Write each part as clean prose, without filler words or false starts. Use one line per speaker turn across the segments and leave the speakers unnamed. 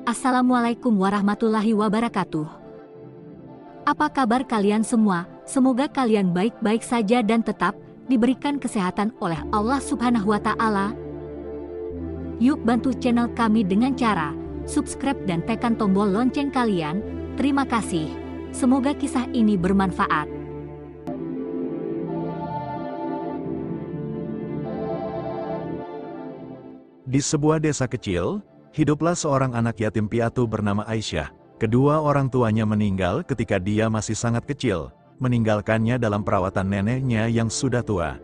Assalamualaikum warahmatullahi wabarakatuh. Apa kabar kalian semua? Semoga kalian baik-baik saja dan tetap diberikan kesehatan oleh Allah Subhanahu wa Ta'ala. Yuk bantu channel kami dengan cara subscribe dan tekan tombol lonceng kalian. Terima kasih. Semoga kisah ini bermanfaat.
Di sebuah desa kecil, hiduplah seorang anak yatim piatu bernama Aisyah. Kedua orang tuanya meninggal ketika dia masih sangat kecil, meninggalkannya dalam perawatan neneknya yang sudah tua.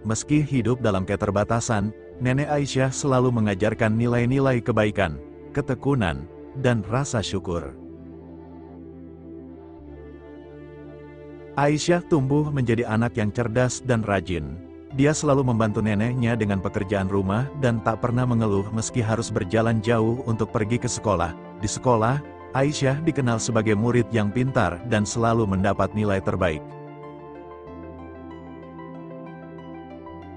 Meski hidup dalam keterbatasan, nenek Aisyah selalu mengajarkan nilai-nilai kebaikan, ketekunan, dan rasa syukur. Aisyah tumbuh menjadi anak yang cerdas dan rajin. Dia selalu membantu neneknya dengan pekerjaan rumah dan tak pernah mengeluh meski harus berjalan jauh untuk pergi ke sekolah. Di sekolah, Aisyah dikenal sebagai murid yang pintar dan selalu mendapat nilai terbaik.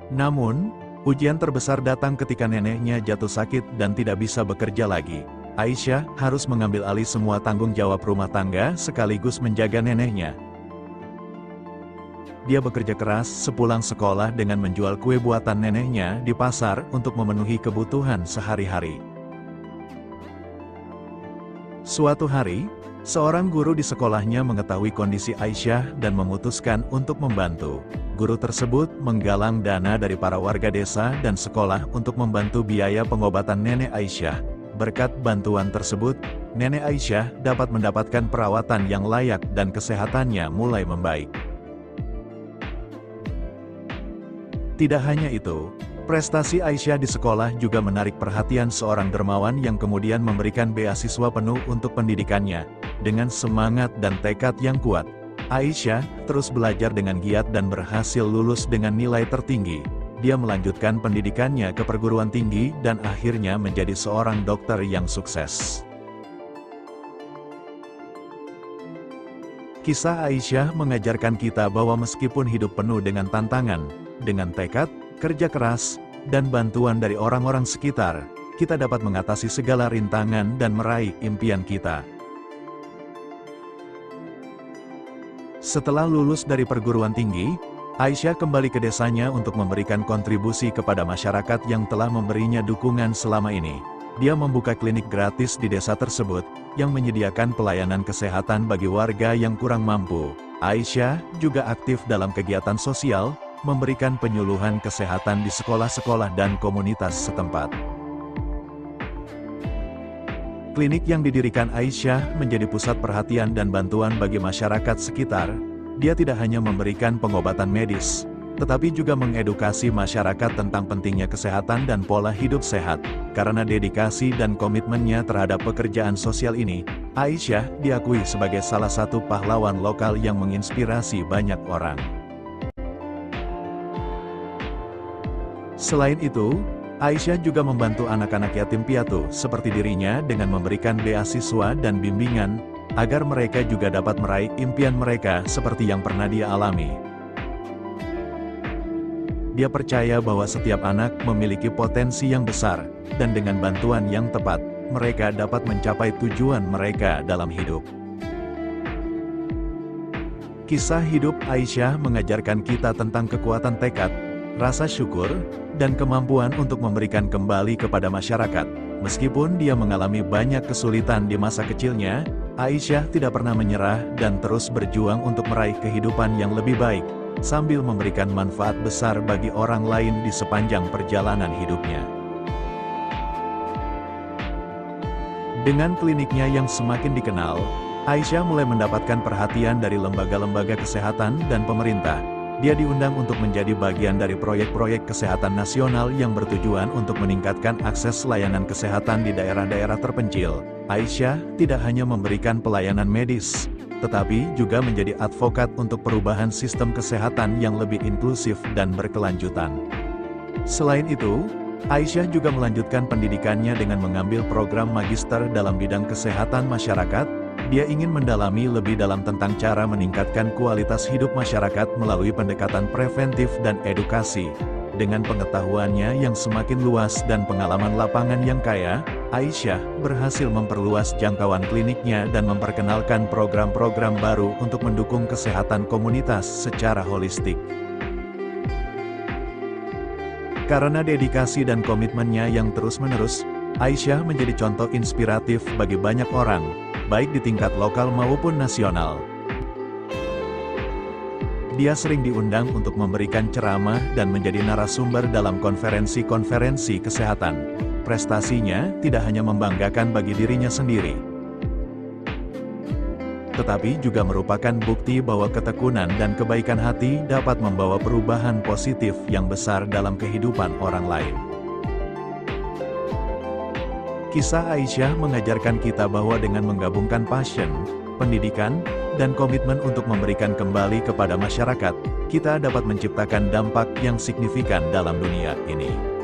Namun, ujian terbesar datang ketika neneknya jatuh sakit dan tidak bisa bekerja lagi. Aisyah harus mengambil alih semua tanggung jawab rumah tangga sekaligus menjaga neneknya. Dia bekerja keras sepulang sekolah dengan menjual kue buatan neneknya di pasar untuk memenuhi kebutuhan sehari-hari. Suatu hari, seorang guru di sekolahnya mengetahui kondisi Aisyah dan memutuskan untuk membantu. Guru tersebut menggalang dana dari para warga desa dan sekolah untuk membantu biaya pengobatan nenek Aisyah. Berkat bantuan tersebut, nenek Aisyah dapat mendapatkan perawatan yang layak dan kesehatannya mulai membaik. Tidak hanya itu, prestasi Aisyah di sekolah juga menarik perhatian seorang dermawan yang kemudian memberikan beasiswa penuh untuk pendidikannya. Dengan semangat dan tekad yang kuat, Aisyah terus belajar dengan giat dan berhasil lulus dengan nilai tertinggi. Dia melanjutkan pendidikannya ke perguruan tinggi dan akhirnya menjadi seorang dokter yang sukses. Kisah Aisyah mengajarkan kita bahwa meskipun hidup penuh dengan tantangan, dengan tekad, kerja keras, dan bantuan dari orang-orang sekitar, kita dapat mengatasi segala rintangan dan meraih impian kita. Setelah lulus dari perguruan tinggi, Aisyah kembali ke desanya untuk memberikan kontribusi kepada masyarakat yang telah memberinya dukungan selama ini. Dia membuka klinik gratis di desa tersebut, yang menyediakan pelayanan kesehatan bagi warga yang kurang mampu. Aisyah juga aktif dalam kegiatan sosial, memberikan penyuluhan kesehatan di sekolah-sekolah dan komunitas setempat. Klinik yang didirikan Aisyah menjadi pusat perhatian dan bantuan bagi masyarakat sekitar. Dia tidak hanya memberikan pengobatan medis, tetapi juga mengedukasi masyarakat tentang pentingnya kesehatan dan pola hidup sehat. Karena dedikasi dan komitmennya terhadap pekerjaan sosial ini, Aisyah diakui sebagai salah satu pahlawan lokal yang menginspirasi banyak orang. Selain itu, Aisyah juga membantu anak-anak yatim piatu seperti dirinya dengan memberikan beasiswa dan bimbingan, agar mereka juga dapat meraih impian mereka seperti yang pernah dia alami. Dia percaya bahwa setiap anak memiliki potensi yang besar, dan dengan bantuan yang tepat, mereka dapat mencapai tujuan mereka dalam hidup. Kisah hidup Aisyah mengajarkan kita tentang kekuatan tekad, rasa syukur, dan kemampuan untuk memberikan kembali kepada masyarakat. Meskipun dia mengalami banyak kesulitan di masa kecilnya, Aisyah tidak pernah menyerah dan terus berjuang untuk meraih kehidupan yang lebih baik, sambil memberikan manfaat besar bagi orang lain di sepanjang perjalanan hidupnya. Dengan kliniknya yang semakin dikenal, Aisyah mulai mendapatkan perhatian dari lembaga-lembaga kesehatan dan pemerintah. Dia diundang untuk menjadi bagian dari proyek-proyek kesehatan nasional yang bertujuan untuk meningkatkan akses layanan kesehatan di daerah-daerah terpencil. Aisyah tidak hanya memberikan pelayanan medis, tetapi juga menjadi advokat untuk perubahan sistem kesehatan yang lebih inklusif dan berkelanjutan. Selain itu, Aisyah juga melanjutkan pendidikannya dengan mengambil program magister dalam bidang kesehatan masyarakat. Dia ingin mendalami lebih dalam tentang cara meningkatkan kualitas hidup masyarakat melalui pendekatan preventif dan edukasi. Dengan pengetahuannya yang semakin luas dan pengalaman lapangan yang kaya, Aisyah berhasil memperluas jangkauan kliniknya dan memperkenalkan program-program baru untuk mendukung kesehatan komunitas secara holistik. Karena dedikasi dan komitmennya yang terus-menerus, Aisyah menjadi contoh inspiratif bagi banyak orang, baik di tingkat lokal maupun nasional. Dia sering diundang untuk memberikan ceramah dan menjadi narasumber dalam konferensi-konferensi kesehatan. Prestasinya tidak hanya membanggakan bagi dirinya sendiri, tetapi juga merupakan bukti bahwa ketekunan dan kebaikan hati dapat membawa perubahan positif yang besar dalam kehidupan orang lain. Kisah Aisyah mengajarkan kita bahwa dengan menggabungkan passion, pendidikan, dan komitmen untuk memberikan kembali kepada masyarakat, kita dapat menciptakan dampak yang signifikan dalam dunia ini.